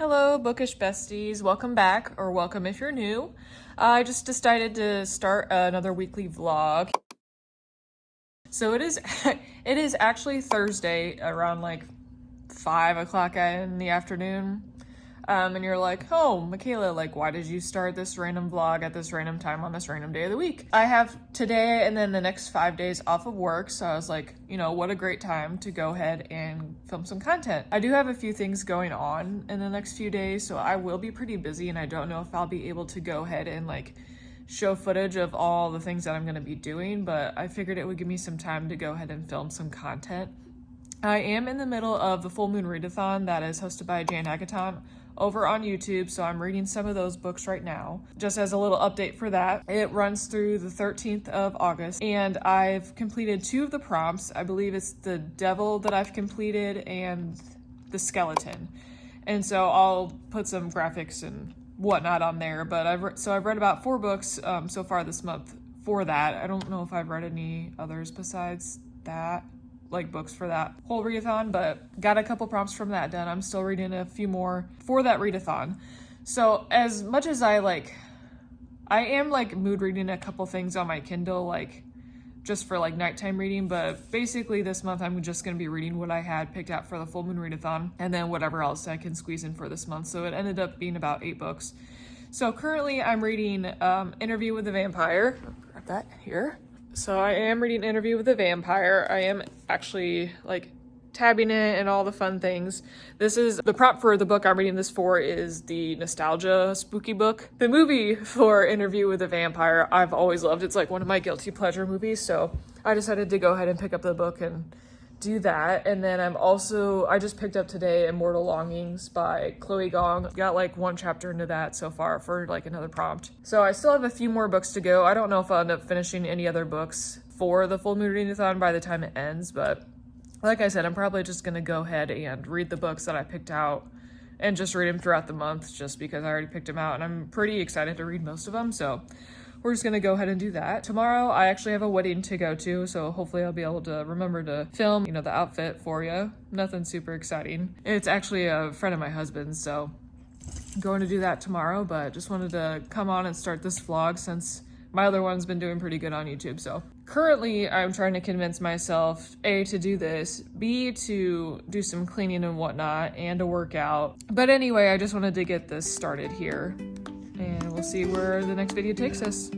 Hello, bookish besties. Welcome back, or welcome if you're new. I just decided to start another weekly vlog. So it is it is actually Thursday around like 5 o'clock in the afternoon. And you're like, oh, Michaela, like, why did you start this random vlog at this random time on this random day of the week? I have today and then the next 5 days off of work, so I was like, you know, what a great time to go ahead and film some content. I do have a few things going on in the next few days, so I will be pretty busy, and I don't know if I'll be able to go ahead and like show footage of all the things that I'm going to be doing, but I figured it would give me some time to go ahead and film some content. I am in the middle of the full Moon Readathon that is hosted by Jan Hackathon over on YouTube, so I'm reading some of those books right now. Just as a little update for that, it runs through the 13th of August, and I've completed 2 of the prompts. I believe it's the Devil that I've completed and the Skeleton. And so I'll put some graphics and whatnot on there, but I've read about 4 books so far this month for that. I don't know if I've read any others besides that, like books for that whole readathon, but got a couple prompts from that done. I'm still reading a few more for that readathon. So as much as I am like mood reading a couple things on my Kindle, like just for like nighttime reading, but basically this month I'm just going to be reading what I had picked out for the full Moon Readathon and then whatever else I can squeeze in for this month. So it ended up being about 8 books. So currently I'm reading Interview with the Vampire. Grab that here. So I am reading Interview with the Vampire. I am actually like tabbing it and all the fun things. This is the prompt for the book I'm reading this for is the nostalgia spooky book. The movie for Interview with the Vampire I've always loved. It's like one of my guilty pleasure movies, so I decided to go ahead and pick up the book and do that. And then I just picked up today Immortal Longings by Chloe Gong. Got like 1 chapter into that so far for like another prompt. So I still have a few more books to go. I don't know if I'll end up finishing any other books for the full Moon Readathon by the time it ends, but like I said, I'm probably just gonna go ahead and read the books that I picked out and just read them throughout the month just because I already picked them out and I'm pretty excited to read most of them. So we're just gonna go ahead and do that. Tomorrow, I actually have a wedding to go to, so hopefully I'll be able to remember to film, the outfit for you. Nothing super exciting. It's actually a friend of my husband's, so I'm going to do that tomorrow, but just wanted to come on and start this vlog since my other one's been doing pretty good on YouTube. So currently I'm trying to convince myself, A, to do this, B, to do some cleaning and whatnot, and a workout. But anyway, I just wanted to get this started here. And we'll see where the next video takes us.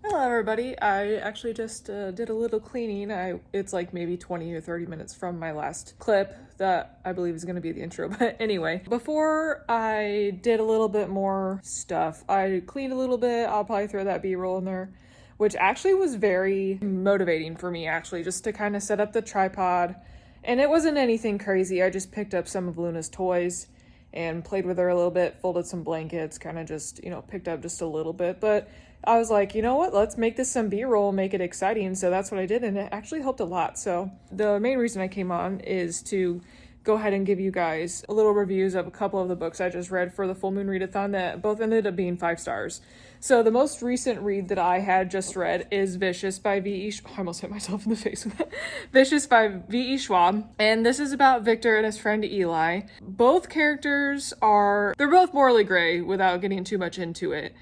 Hello everybody, I actually just did a little cleaning. It's like maybe 20 or 30 minutes from my last clip that I believe is going to be the intro. But anyway, before I did a little bit more stuff, I cleaned a little bit. I'll probably throw that B-roll in there, which actually was very motivating for me actually, just to kind of set up the tripod. And it wasn't anything crazy. I just picked up some of Luna's toys and played with her a little bit, folded some blankets, kind of just, picked up just a little bit. But I was like, you know what, let's make this some B-roll, make it exciting. So that's what I did, and it actually helped a lot. So the main reason I came on is to go ahead and give you guys a little reviews of a couple of the books I just read for the full Moon Readathon that both ended up being 5 stars. So the most recent read that I had just read is Vicious by V.E. I almost hit myself in the face with that. Vicious by V.E. Schwab. And this is about Victor and his friend Eli. Both characters they're both morally gray without getting too much into it.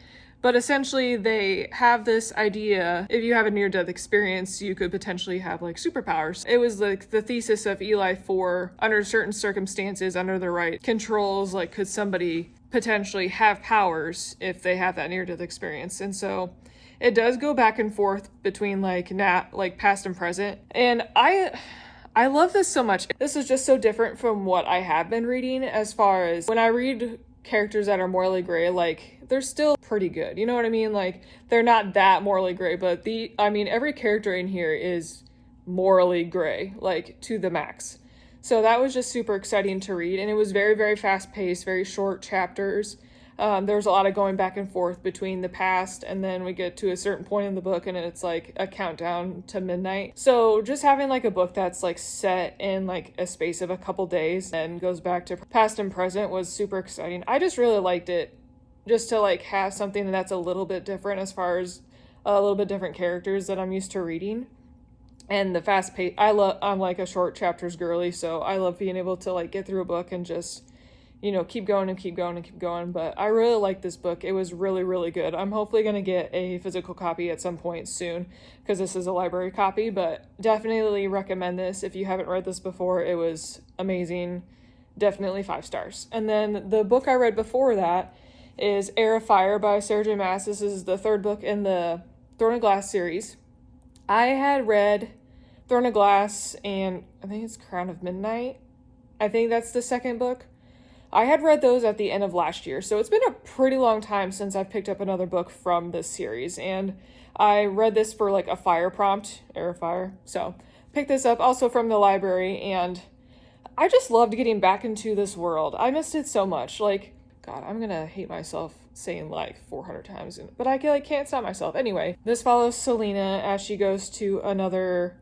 But essentially, they have this idea, if you have a near-death experience, you could potentially have, like, superpowers. It was, like, the thesis of Eli for, under certain circumstances, under the right controls, like, could somebody potentially have powers if they have that near-death experience? And so it does go back and forth between, like, past and present. And I love this so much. This is just so different from what I have been reading as far as when I read characters that are morally gray, like, they're still pretty good. You know what I mean? Like, they're not that morally gray, but every character in here is morally gray, like, to the max. So that was just super exciting to read, and it was very, very fast-paced, very short chapters. There was a lot of going back and forth between the past, and then we get to a certain point in the book, and it's like a countdown to midnight. So just having like a book that's like set in like a space of a couple days and goes back to past and present was super exciting. I just really liked it, just to like have something that's a little bit different as far as a little bit different characters that I'm used to reading. And the fast pace, I'm like a short chapters girly, so I love being able to like get through a book and just, you know, keep going and keep going and keep going. But I really like this book. It was really, really good. I'm hopefully going to get a physical copy at some point soon, because this is a library copy, but definitely recommend this if you haven't read this before. It was amazing. Definitely 5 stars. And then the book I read before that is Heir of Fire by Sarah J. Maas. This is the 3rd book in the Throne of Glass series. I had read Throne of Glass and I think it's Crown of Midnight. I think that's the 2nd book. I had read those at the end of last year, so it's been a pretty long time since I've picked up another book from this series, and I read this for like a fire prompt, Heir of Fire, so picked this up also from the library, and I just loved getting back into this world. I missed it so much. Like, God, I'm gonna hate myself saying like 400 times, but I can't stop myself. Anyway, this follows Selena as she goes to another,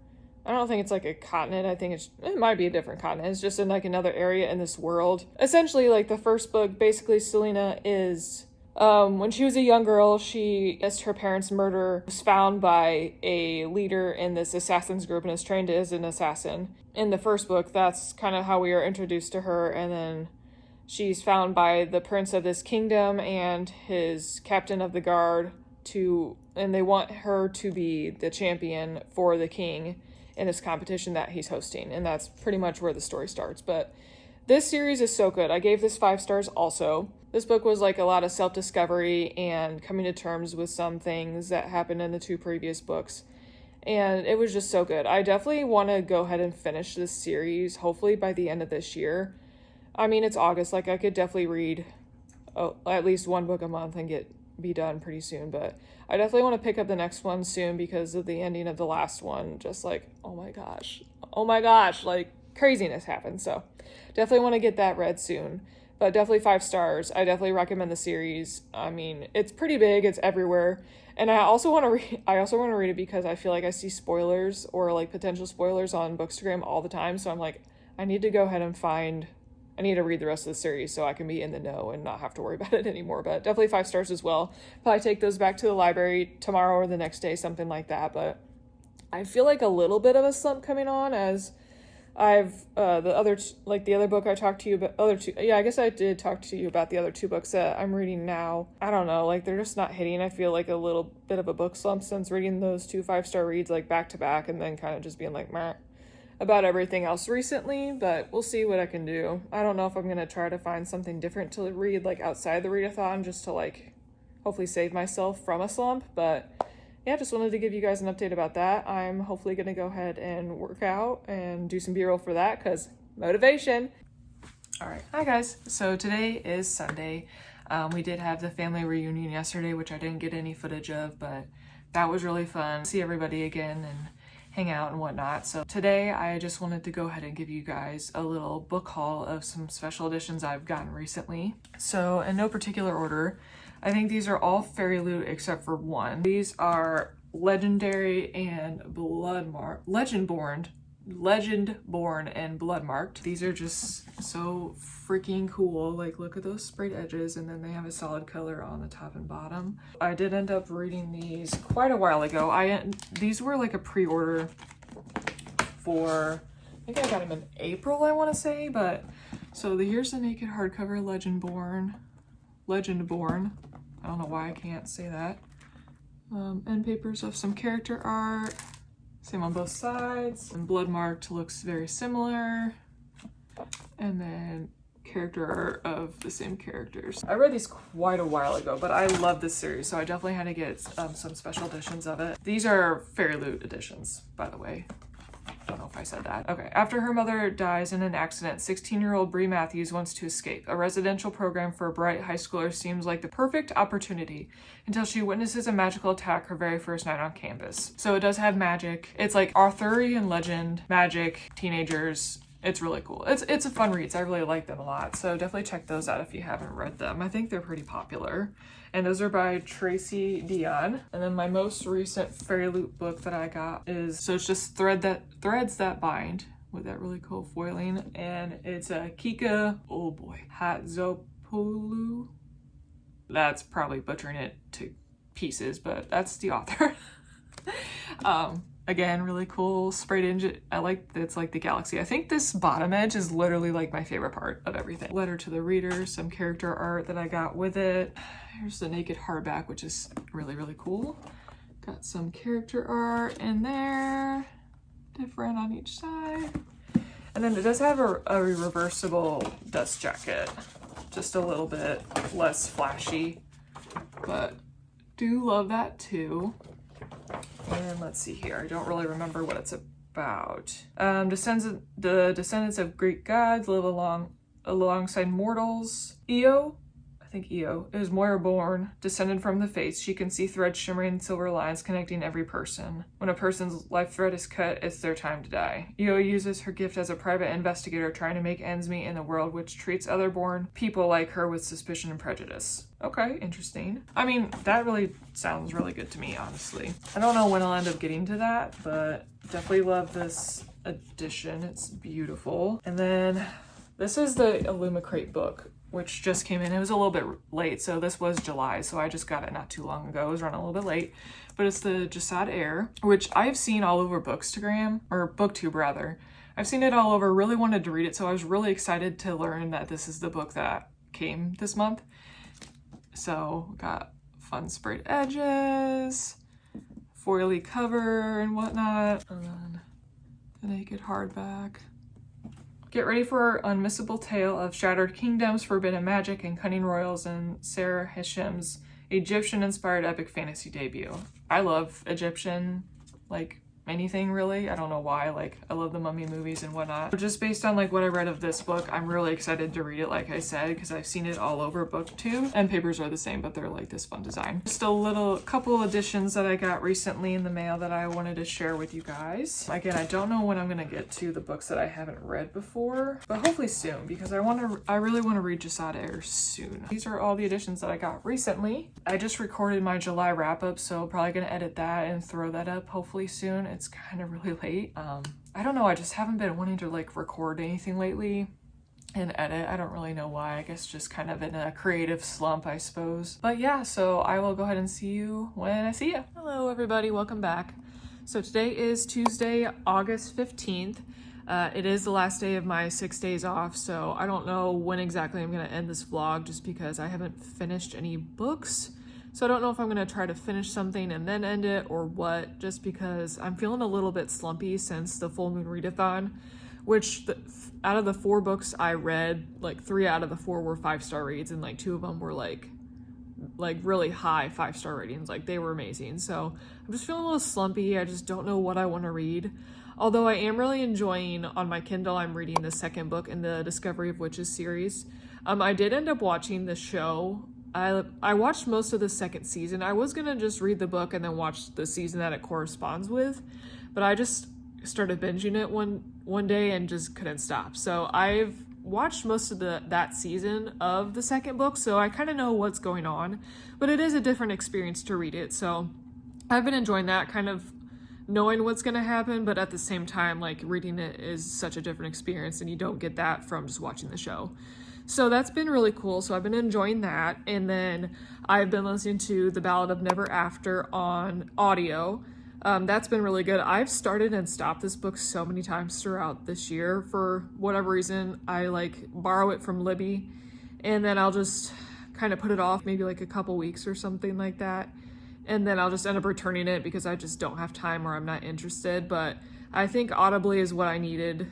I don't think it's like a continent. I think it might be a different continent. It's just in like another area in this world. Essentially, like the first book, basically Selena is, when she was a young girl, she missed her parents' murder, was found by a leader in this assassin's group and is trained as an assassin. In the first book, that's kind of how we are introduced to her, and then she's found by the prince of this kingdom and his captain of the guard and they want her to be the champion for the king in this competition that he's hosting, and that's pretty much where the story starts. But this series is so good. I gave this 5 stars also. This book was like a lot of self-discovery and coming to terms with some things that happened in the 2 previous books, and it was just so good. I definitely want to go ahead and finish this series, hopefully by the end of this year. I mean, it's August, like I could definitely read at least 1 book a month and be done pretty soon, but I definitely want to pick up the next one soon because of the ending of the last one. Just like, oh my gosh, like craziness happened. So definitely want to get that read soon, but definitely 5 stars. I definitely recommend the series. I mean, it's pretty big, it's everywhere. And I also want to read it because I feel like I see spoilers or like potential spoilers on Bookstagram all the time. So I'm like, I need to go ahead and I need to read the rest of the series so I can be in the know and not have to worry about it anymore. But definitely 5 stars as well. Probably take those back to the library tomorrow or the next day, something like that. But I feel like a little bit of a slump coming on as I've the other book I talked to you about, I guess I did talk to you about the other 2 books that I'm reading now. I don't know, like they're just not hitting. I feel like a little bit of a book slump since reading those 2 5-star reads like back to back and then kind of just being like meh about everything else recently, but we'll see what I can do. I don't know if I'm going to try to find something different to read like outside the readathon just to like hopefully save myself from a slump, but yeah, just wanted to give you guys an update about that. I'm hopefully going to go ahead and work out and do some B-roll for that because motivation. All right. Hi guys. So today is Sunday. We did have the family reunion yesterday, which I didn't get any footage of, but that was really fun. See everybody again and hang out and whatnot. So today I just wanted to go ahead and give you guys a little book haul of some special editions I've gotten recently. So in no particular order, I think these are all fairy loot except for one. These are Legendary and Legendborn and Bloodmarked. These are just so freaking cool. Like, look at those sprayed edges, and then they have a solid color on the top and bottom. I did end up reading these quite a while ago. These were like a pre-order for, I think I got them in April, I want to say, but so here's the naked hardcover Legendborn. I don't know why I can't say that. End papers of some character art. Same on both sides. And Bloodmarked looks very similar. And then character art of the same characters. I read these quite a while ago, but I love this series, so I definitely had to get some special editions of it. These are Fairy Loot editions, by the way. don't know if I said that. Okay. After her mother dies in an accident, 16-year-old Bree Matthews wants to escape. A residential program for a bright high schooler seems like the perfect opportunity until she witnesses a magical attack her very first night on campus. So it does have magic. It's like Arthurian legend, magic, teenagers. It's really cool. It's a fun read. I really like them a lot. So definitely check those out if you haven't read them. I think they're pretty popular. And those are by Tracy Dion. And then my most recent Fairy Loot book that I got is, so it's just Threads That Bind with that really cool foiling. And it's a Kika, oh boy, Hatzopoulou. That's probably butchering it to pieces, but that's the author. Again, really cool sprayed engine. I like that it's like the galaxy. I think this bottom edge is literally like my favorite part of everything. Letter to the reader, some character art that I got with it. Here's the naked hardback, which is really, really cool. Got some character art in there, different on each side. And then it does have a reversible dust jacket, just a little bit less flashy, but do love that too. And let's see here. I don't really remember what it's about. The descendants of Greek gods live alongside mortals. I think Io is Moira born, descended from the fates. She can see threads shimmering in silver lines connecting every person. When a person's life thread is cut, it's their time to die. Io uses her gift as a private investigator trying to make ends meet in a world which treats other born people like her with suspicion and prejudice. Okay, interesting. I mean, that really sounds really good to me, honestly. I don't know when I'll end up getting to that, but definitely love this edition. It's beautiful. And then this is the Illumicrate book, which just came in. It was a little bit late, so this was July, so I just got it not too long ago. I was running a little bit late, but it's the Jasad Air, which I've seen all over Bookstagram, or BookTube rather. I've seen it all over, really wanted to read it, so I was really excited to learn that this is the book that came this month. So got fun sprayed edges, foily cover and whatnot, and then the naked hardback. Get ready for unmissable tale of shattered kingdoms, forbidden magic, and cunning royals in Sarah Hishem's Egyptian-inspired epic fantasy debut. I love Egyptian, like, anything really. I don't know why, like, I love the mummy movies and whatnot. But just based on like what I read of this book, I'm really excited to read it, like I said, because I've seen it all over BookTube, and papers are the same, but they're like this fun design. Just a couple additions that I got recently in the mail that I wanted to share with you guys. Again, I don't know when I'm gonna get to the books that I haven't read before, but hopefully soon, because I really want to read Jasad Air soon. These are all the additions that I got recently. I just recorded my July wrap-up, so probably gonna edit that and throw that up hopefully soon. It's kind of really late. I don't know, I just haven't been wanting to like record anything lately and edit. I don't really know why. I guess just kind of in a creative slump, I suppose. But yeah, so I will go ahead and see you when I see you. Hello everybody, welcome back. So today is Tuesday, August 15th. It is the last day of my 6 days off, so I don't know when exactly I'm gonna end this vlog just because I haven't finished any books. So I don't know if I'm gonna try to finish something and then end it or what, just because I'm feeling a little bit slumpy since the full Moon Readathon, which out of the 4 books I read, like 3 out of the 4 were 5-star reads, and like 2 of them were like really high 5-star ratings. Like they were amazing. So I'm just feeling a little slumpy. I just don't know what I want to read. Although I am really enjoying, on my Kindle, I'm reading the second book in the Discovery of Witches series. I did end up watching the show. I watched most of the second season. I was gonna just read the book and then watch the season that it corresponds with, but I just started binging it one day and just couldn't stop. So I've watched most of that season of the second book, so I kind of know what's going on, but it is a different experience to read it. So I've been enjoying that, kind of knowing what's gonna happen, but at the same time, like reading it is such a different experience, and you don't get that from just watching the show. So that's been really cool. So I've been enjoying that. And then I've been listening to The Ballad of Never After on audio. That's been really good. I've started and stopped this book so many times throughout this year. For whatever reason, I like borrow it from Libby and then I'll just kind of put it off maybe like a couple weeks or something like that. And then I'll just end up returning it because I just don't have time or I'm not interested. But I think audibly is what I needed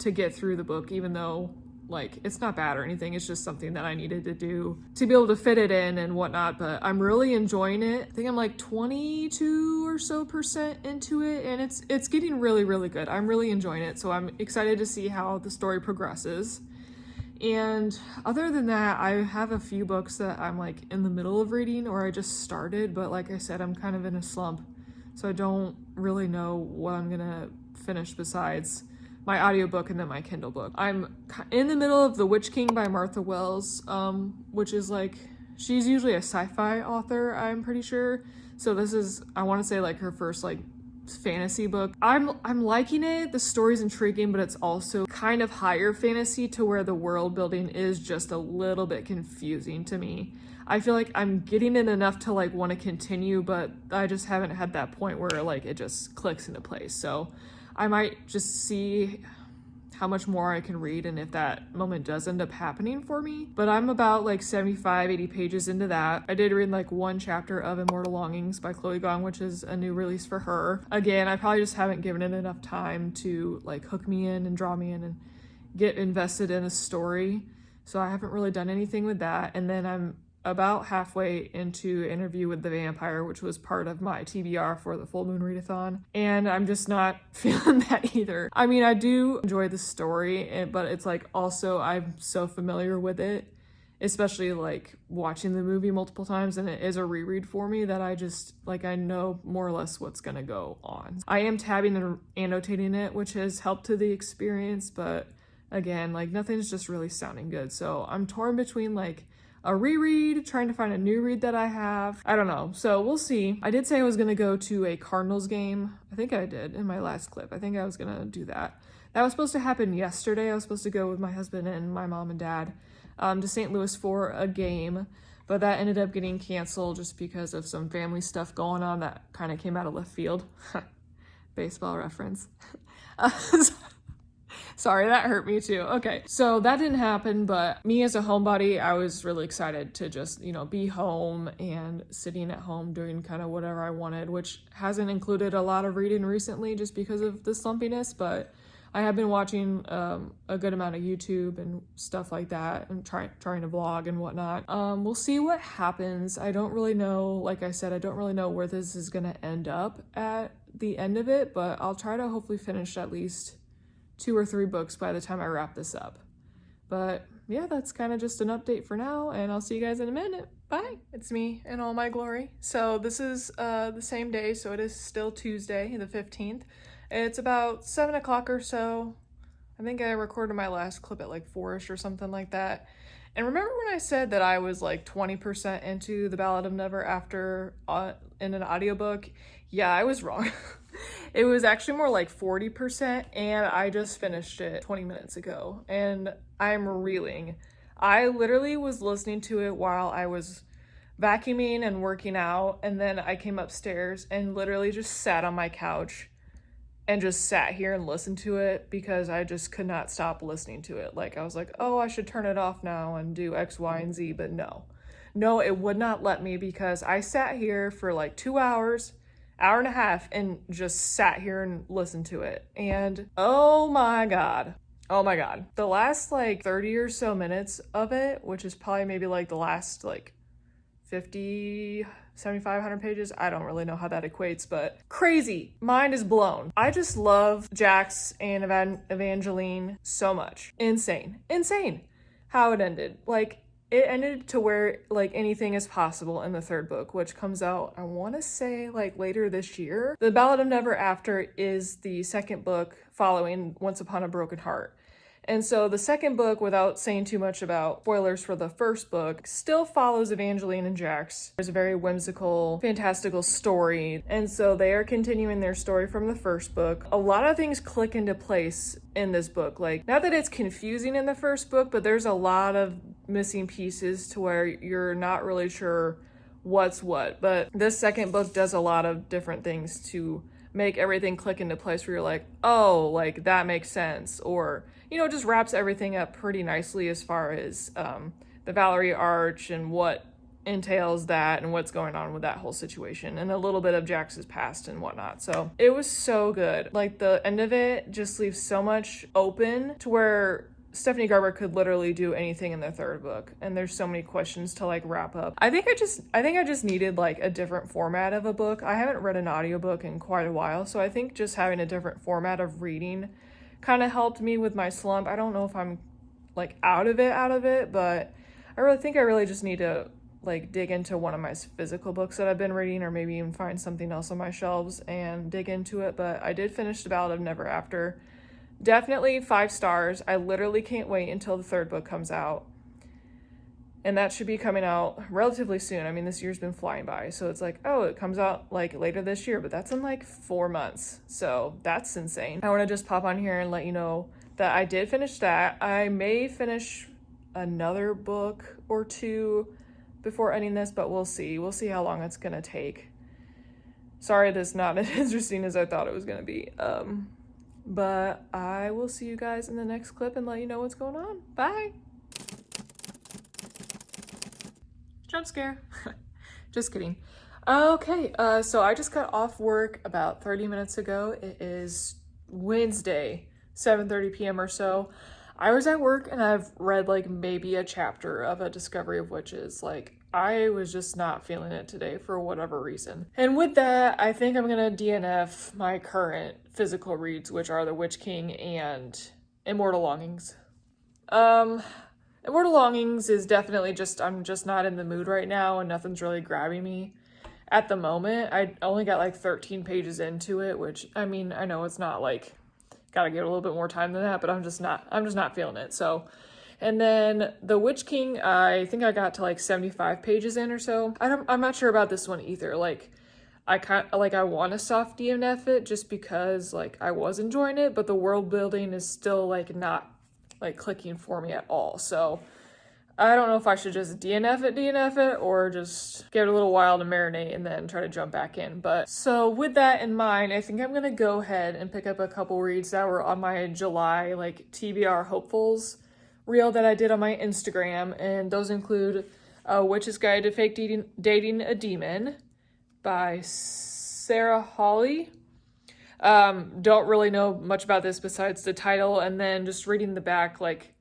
to get through the book, even though like, it's not bad or anything. It's just something that I needed to do to be able to fit it in and whatnot. But I'm really enjoying it. I think I'm like 22 or so % into it, and it's getting really, really good. I'm really enjoying it. So I'm excited to see how the story progresses. And other than that, I have a few books that I'm like in the middle of reading or I just started, but like I said, I'm kind of in a slump. So I don't really know what I'm gonna finish besides my audiobook and then my Kindle book. I'm in the middle of The Witch King by Martha Wells, which is like, she's usually a sci-fi author, I'm pretty sure. So this is, I want to say like her first like fantasy book. I'm liking it. The story's intriguing, but it's also kind of higher fantasy to where the world building is just a little bit confusing to me. I feel like I'm getting it enough to like want to continue, but I just haven't had that point where like it just clicks into place. So I might just see how much more I can read and if that moment does end up happening for me. But I'm about like 75, 80 pages into that. I did read like one chapter of Immortal Longings by Chloe Gong, which is a new release for her. Again, I probably just haven't given it enough time to like hook me in and draw me in and get invested in a story. So I haven't really done anything with that. And then I'm about halfway into Interview with the Vampire, which was part of my TBR for the full Moon Readathon, and I'm just not feeling that either. I mean, I do enjoy the story, but it's like also I'm so familiar with it, especially like watching the movie multiple times, and it is a reread for me that I just like, I know more or less what's gonna go on. I am tabbing and annotating it, which has helped to the experience, but again, like nothing's just really sounding good. So I'm torn between like a reread, trying to find a new read that I have. I don't know. So we'll see. I did say I was going to go to a Cardinals game. I think I did in my last clip. I think I was going to do that. That was supposed to happen yesterday. I was supposed to go with my husband and my mom and dad to St. Louis for a game, but that ended up getting canceled just because of some family stuff going on that kind of came out of left field. Baseball reference. Sorry, that hurt me too. Okay, so that didn't happen, but me as a homebody, I was really excited to just, you know, be home and sitting at home doing kind of whatever I wanted, which hasn't included a lot of reading recently just because of the slumpiness, but I have been watching a good amount of YouTube and stuff like that and trying to vlog and whatnot. We'll see what happens. I don't really know, like I said, I don't really know where this is gonna end up at the end of it, but I'll try to hopefully finish at least 2 or 3 books by the time I wrap this up. But yeah, that's kind of just an update for now, and I'll see you guys in a minute. Bye. It's me in all my glory. So this is the same day, so it is still Tuesday, the 15th. It's about 7 o'clock or so. I think I recorded my last clip at like 4ish or something like that. And remember when I said that I was like 20% into The Ballad of Never After in an audiobook? Yeah, I was wrong. It was actually more like 40%, and I just finished it 20 minutes ago, and I'm reeling. I literally was listening to it while I was vacuuming and working out, and then I came upstairs and literally just sat on my couch and just sat here and listened to it because I just could not stop listening to it. Like, I was like, oh, I should turn it off now and do X, Y, and Z, but no, it would not let me because I sat here for like 2 hours, hour and a half, and just sat here and listened to it. And oh my God, the last like 30 or so minutes of it, which is probably maybe like the last like 50, 75, 100 pages. I don't really know how that equates, but crazy. Mind is blown. I just love Jax and Evangeline so much. Insane how it ended. Like, it ended to where like anything is possible in the 3rd book, which comes out, I want to say like later this year. The Ballad of Never After is the 2nd book following Once Upon a Broken Heart. And so the 2nd book, without saying too much about spoilers for the 1st book, still follows Evangeline and Jax. There's a very whimsical, fantastical story. And so they are continuing their story from the 1st book. A lot of things click into place in this book. Like, not that it's confusing in the 1st book, but there's a lot of missing pieces to where you're not really sure what's what. But this 2nd book does a lot of different things to make everything click into place where you're like, oh, like that makes sense. Or, you know, just wraps everything up pretty nicely as far as the Valerie arch and what entails that and what's going on with that whole situation, and a little bit of Jax's past and whatnot. So it was so good. Like, the end of it just leaves so much open to where Stephanie Garber could literally do anything in the third book, and there's so many questions to like wrap up. I think I just needed like a different format of a book. I haven't read an audiobook in quite a while, so I think just having a different format of reading kind of helped me with my slump. I don't know if I'm like out of it, but I really just need to like dig into one of my physical books that I've been reading, or maybe even find something else on my shelves and dig into it. But I did finish The Ballad of Never After. Definitely 5 stars. I literally can't wait until the third book comes out. And that should be coming out relatively soon. I mean, this year's been flying by. So it's like, oh, it comes out like later this year, but that's in like 4 months. So that's insane. I want to just pop on here and let you know that I did finish that. I may finish another book or two before ending this, but we'll see. We'll see how long it's going to take. Sorry, this is not as interesting as I thought it was going to be. But I will see you guys in the next clip and let you know what's going on. Bye. Jump scare. Just kidding. Okay, so I just got off work about 30 minutes ago. It is Wednesday, 7:30 p.m. or so. I was at work and I've read like maybe a chapter of A Discovery of Witches. Like, I was just not feeling it today for whatever reason. And with that, I think I'm gonna DNF my current physical reads, which are The Witch King and Immortal Longings. Immortal Longings is definitely I'm just not in the mood right now, and nothing's really grabbing me at the moment. I only got like 13 pages into it, which, I mean, I know it's not like, gotta give it a little bit more time than that, but I'm just not feeling it. So, and then The Witch King, I think I got to like 75 pages in or so. I'm not sure about this one either. Like, I want to soft DNF it just because like I was enjoying it, but the world building is still like not like clicking for me at all. So I don't know if I should just DNF it or just give it a little while to marinate and then try to jump back in. But so with that in mind, I think I'm gonna go ahead and pick up a couple reads that were on my July like TBR hopefuls reel that I did on my Instagram, and those include Witch's Guide to Fake Dating a Demon by Sarah Hawley. Don't really know much about this besides the title, and then just reading the back, like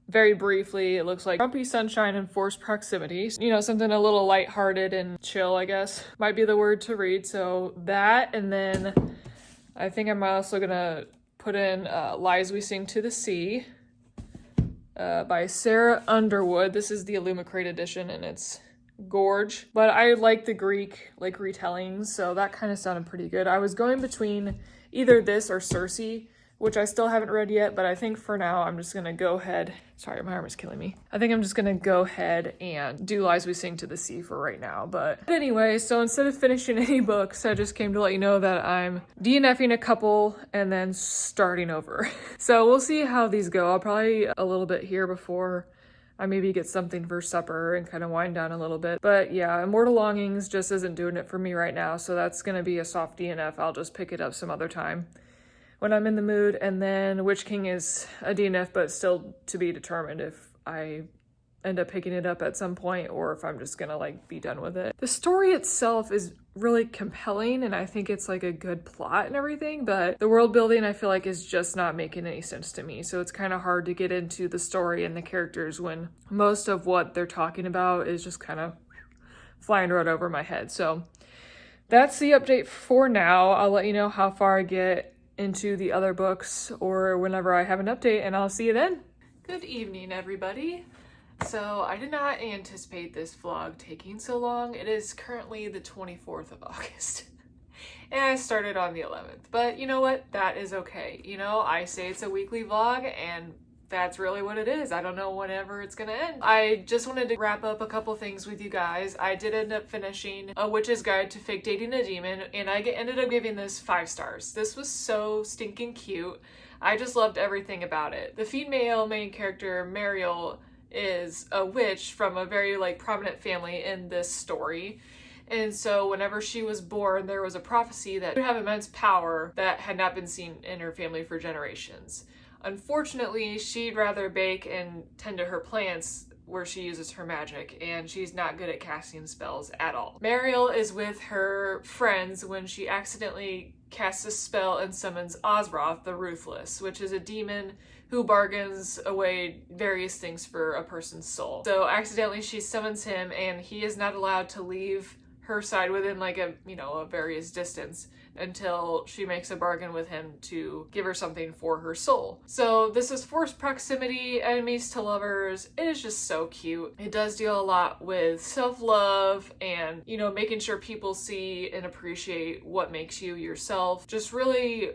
very briefly, it looks like Grumpy Sunshine and Forced Proximity. You know, something a little lighthearted and chill, I guess, might be the word to read. So that, and then I think I'm also gonna put in Lies We Sing to the Sea by Sarah Underwood. This is the Illumicrate edition, and it's gorge. But I like the Greek like retellings, so that kind of sounded pretty good. I was going between either this or Circe, which I still haven't read yet, but I think for now I'm just gonna go ahead. Sorry, my arm is killing me. I think I'm just gonna go ahead and do Lies We Sing to the Sea for right now. But anyway, so instead of finishing any books, I just came to let you know that I'm DNFing a couple and then starting over. So we'll see how these go. I'll probably a little bit here before I maybe get something for supper and kind of wind down a little bit. But yeah, Immortal Longings just isn't doing it for me right now, so that's gonna be a soft DNF. I'll just pick it up some other time when I'm in the mood. And then Witch King is a DNF, but still to be determined if I end up picking it up at some point or if I'm just gonna like be done with it. The story itself is really compelling, and I think it's like a good plot and everything, but the world building I feel like is just not making any sense to me. So it's kind of hard to get into the story and the characters when most of what they're talking about is just kind of flying right over my head. So that's the update for now. I'll let you know how far I get into the other books or whenever I have an update, and I'll see you then. Good evening, everybody. So I did not anticipate this vlog taking so long. It is currently the 24th of August and I started on the 11th, but you know what? That is okay. You know, I say it's a weekly vlog and that's really what it is. I don't know whenever it's gonna end. I just wanted to wrap up a couple things with you guys. I did end up finishing A Witch's Guide to Fake Dating a Demon, and I ended up giving this 5 stars. This was so stinking cute. I just loved everything about it. The female main character, Mariel, is a witch from a very like prominent family in this story. And so whenever she was born, there was a prophecy that she would have immense power that had not been seen in her family for generations. Unfortunately, she'd rather bake and tend to her plants where she uses her magic, and she's not good at casting spells at all. Mariel is with her friends when she accidentally casts a spell and summons Ozroth the Ruthless, which is a demon who bargains away various things for a person's soul. So accidentally she summons him, and he is not allowed to leave her side within like a various distance until she makes a bargain with him to give her something for her soul. So this is forced proximity, enemies to lovers. It is just so cute. It does deal a lot with self-love and, making sure people see and appreciate what makes you yourself. Just really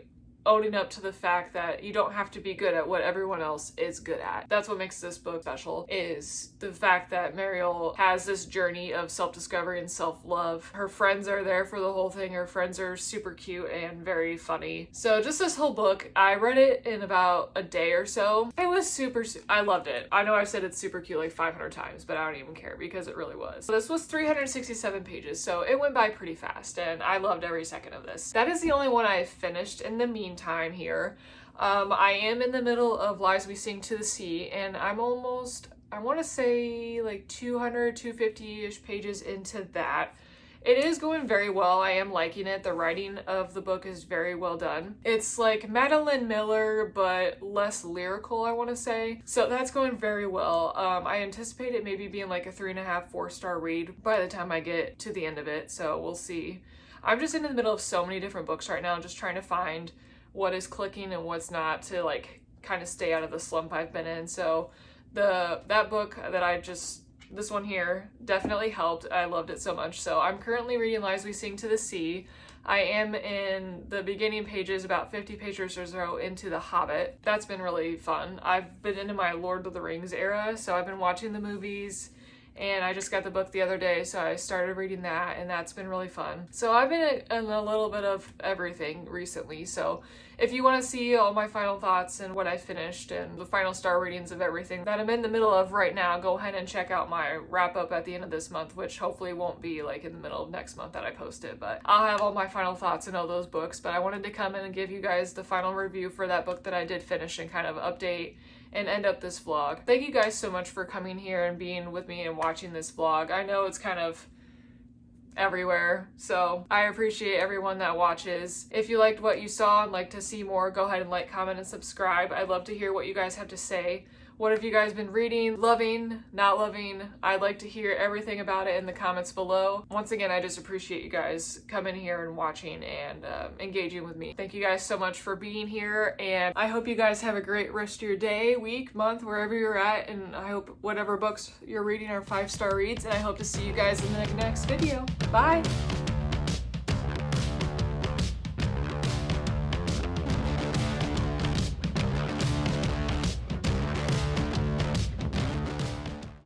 owning up to the fact that you don't have to be good at what everyone else is good at. That's what makes this book special, is the fact that Mariel has this journey of self-discovery and self-love. Her friends are there for the whole thing. Her friends are super cute and very funny. So just this whole book, I read it in about a day or so. It was I loved it. I know I've said it's super cute like 500 times, but I don't even care because it really was. So this was 367 pages, so it went by pretty fast, and I loved every second of this. That is the only one I finished in the meantime here. I am in the middle of Lies We Sing to the Sea, and I'm almost, I want to say like 200, 250-ish pages into that. It is going very well. I am liking it. The writing of the book is very well done. It's like Madeline Miller, but less lyrical, I want to say. So that's going very well. I anticipate it maybe being like a 3.5, 4-star read by the time I get to the end of it. So we'll see. I'm just in the middle of so many different books right now, just trying to find what is clicking and what's not to like kind of stay out of the slump I've been in. So that book that this one here definitely helped. I loved it so much. So I'm currently reading Lies We Sing to the Sea. I am in the beginning pages, about 50 pages or so into The Hobbit. That's been really fun. I've been into my Lord of the Rings era, so I've been watching the movies, and I just got the book the other day, so I started reading that, and that's been really fun. So I've been in a little bit of everything recently, so if you want to see all my final thoughts and what I finished and the final star ratings of everything that I'm in the middle of right now, go ahead and check out my wrap up at the end of this month, which hopefully won't be like in the middle of next month that I post it, but I'll have all my final thoughts and all those books. But I wanted to come in and give you guys the final review for that book that I did finish and kind of update and end up this vlog. Thank you guys so much for coming here and being with me and watching this vlog. I know it's kind of everywhere, so I appreciate everyone that watches. If you liked what you saw and like to see more, go ahead and like, comment, and subscribe. I'd love to hear what you guys have to say. What have you guys been reading, loving, not loving? I'd like to hear everything about it in the comments below. Once again, I just appreciate you guys coming here and watching and engaging with me. Thank you guys so much for being here, and I hope you guys have a great rest of your day, week, month, wherever you're at, and I hope whatever books you're reading are 5-star reads, and I hope to see you guys in the next video. Bye!